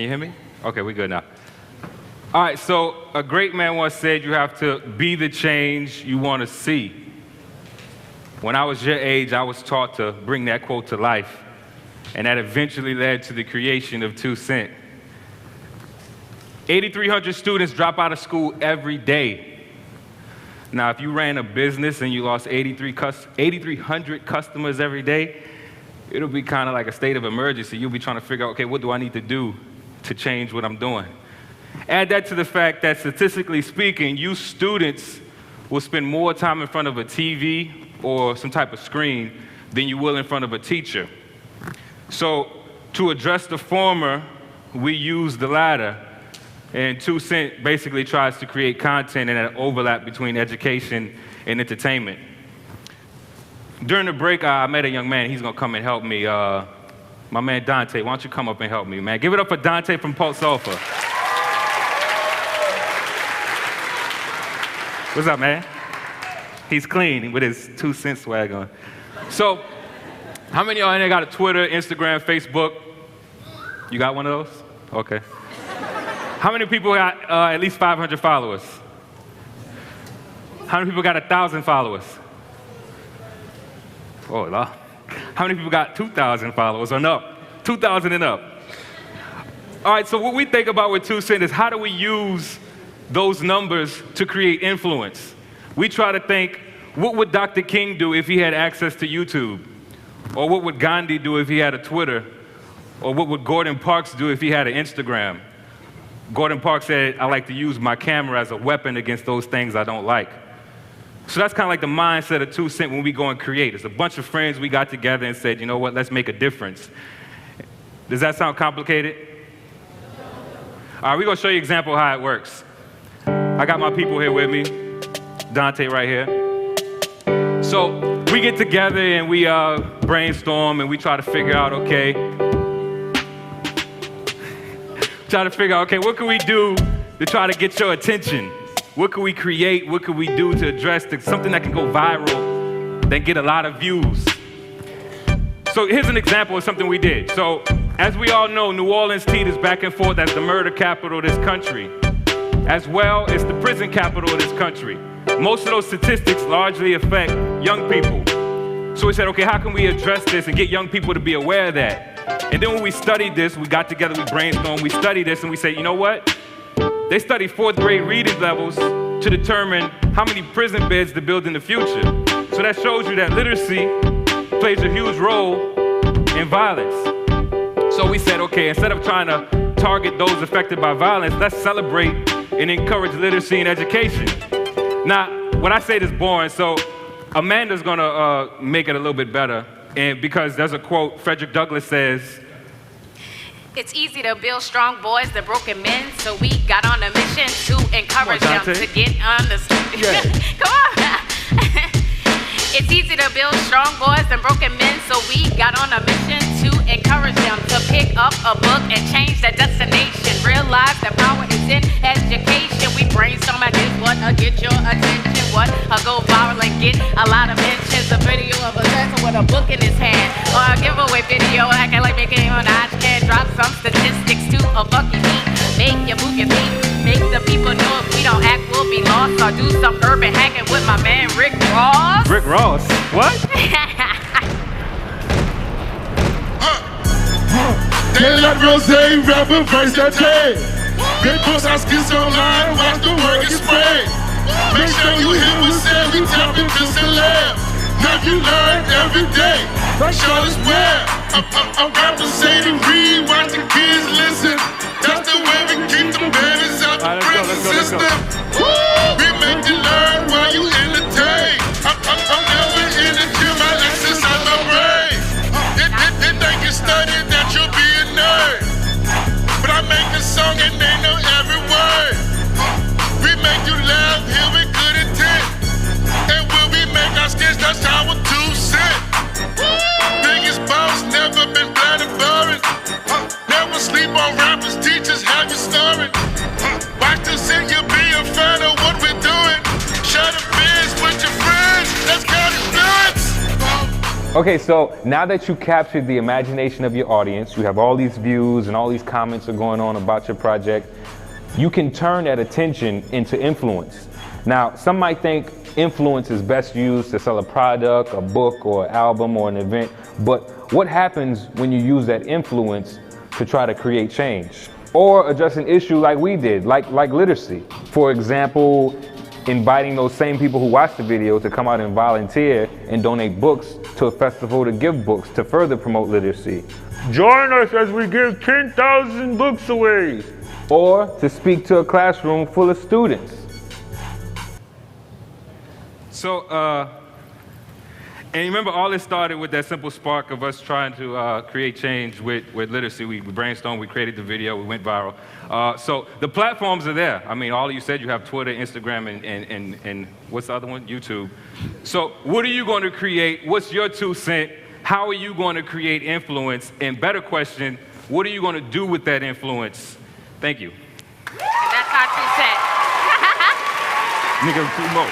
Can you hear me? Okay, we're good now. All right, so a great man once said you have to be the change you want to see. When I was your age, I was taught to bring that quote to life, and that eventually led to the creation of 2 Cent. 8,300 students drop out of school every day. Now, if you ran a business and you lost 8,300 customers every day, it'll be kind of like a state of emergency. You'll be trying to figure out, okay, what do I need to do to change what I'm doing? Add that to the fact that statistically speaking, you students will spend more time in front of a TV or some type of screen than you will in front of a teacher. So to address the former, we use the latter. And 2 Cent basically tries to create content and an overlap between education and entertainment. During the break, I met a young man. He's going to come and help me. My man Dante, why don't you come up and help me, man? Give it up for Dante from Pulse Alpha. What's up, man? He's clean with his 2 Cent swag on. So, how many of y'all in there got a Twitter, Instagram, Facebook? You got one of those? Okay. How many people got at least 500 followers? How many people got 1,000 followers? Oh, Lord. How many people got 2,000 followers and up? 2,000 and up. All right, so what we think about with 2 Cent is how do we use those numbers to create influence? We try to think, what would Dr. King do if he had access to YouTube? Or what would Gandhi do if he had a Twitter? Or what would Gordon Parks do if he had an Instagram? Gordon Parks said, I like to use my camera as a weapon against those things I don't like. So that's kind of like the mindset of 2 Cent when we go and create. It's a bunch of friends we got together and said, you know what, let's make a difference. Does that sound complicated? All right, we're going to show you an example of how it works. I got my people here with me. Dante right here. So we get together and we brainstorm and we try to figure out, okay, what can we do to try to get your attention? What can we create? What can we do to address something that can go viral, that get a lot of views? So here's an example of something we did. So as we all know, New Orleans teeters back and forth as the murder capital of this country. As well, it's the prison capital of this country. Most of those statistics largely affect young people. So we said, okay, how can we address this and get young people to be aware of that? And then when we studied this, we got together, we brainstormed, we studied this, and we said, you know what? They study 4th grade reading levels to determine how many prison beds to build in the future. So that shows you that literacy plays a huge role in violence. So we said, okay, instead of trying to target those affected by violence, let's celebrate and encourage literacy and education. Now, what I say is boring, so Amanda's gonna make it a little bit better. And because there's a quote, Frederick Douglass says, it's easy to build strong boys than broken men, so we got on a mission to encourage them to get on the street. Yeah. Come on. It's easy to build strong boys than broken men, so we got on a mission to encourage them to pick up a book and change their destination. Realize that power is in education. We brainstorm at this, what get your attention, what go viral and get a lot of mentions. A video of a person with a book in his hand, or a giveaway video acting like making on I can drop some statistics to a bucky beat. Make your move your feet, make the people know if we don't act, we'll be lost. Or do some urban hacking with my man Rick Ross. Rick Ross? What? They let Rose rapper verse that day. They post our skits online, watch the word get spread. Make sure you hear what said, we tap into celeb. Now you learn every day, show us where. I'm representing, read, watch the kids listen. That's the way we keep the babies out the prison system. We make you learn while you entertain. I'm never in the gym, I exercise my brain. They think you studied that you'll be a nerd. But I make a song and they know every word. We make you laugh, here with good intent. And when we make our skits, that's our 2 Cent. Biggest boss, never been bad and boring. Never sleep on rappers, teachers have you snoring. Watch the Cent, you'll be a fan of what we're doing. Share the biz with your friends, let's count influence. Okay, so now that you captured the imagination of your audience, you have all these views and all these comments are going on about your project, you can turn that attention into influence. Now, some might think influence is best used to sell a product, a book, or an album, or an event, but what happens when you use that influence to try to create change? Or address an issue like we did, like literacy. For example, inviting those same people who watched the video to come out and volunteer and donate books to a festival to give books to further promote literacy. Join us as we give 10,000 books away. Or to speak to a classroom full of students. So, and remember, all this started with that simple spark of us trying to create change with literacy. We brainstormed, we created the video, we went viral. So the platforms are there. I mean, all of you said you have Twitter, Instagram, and what's the other one? YouTube. So what are you going to create? What's your 2 cents? How are you going to create influence? And better question, what are you going to do with that influence? Thank you. And that's our 2 cents. Nigga, 2 more.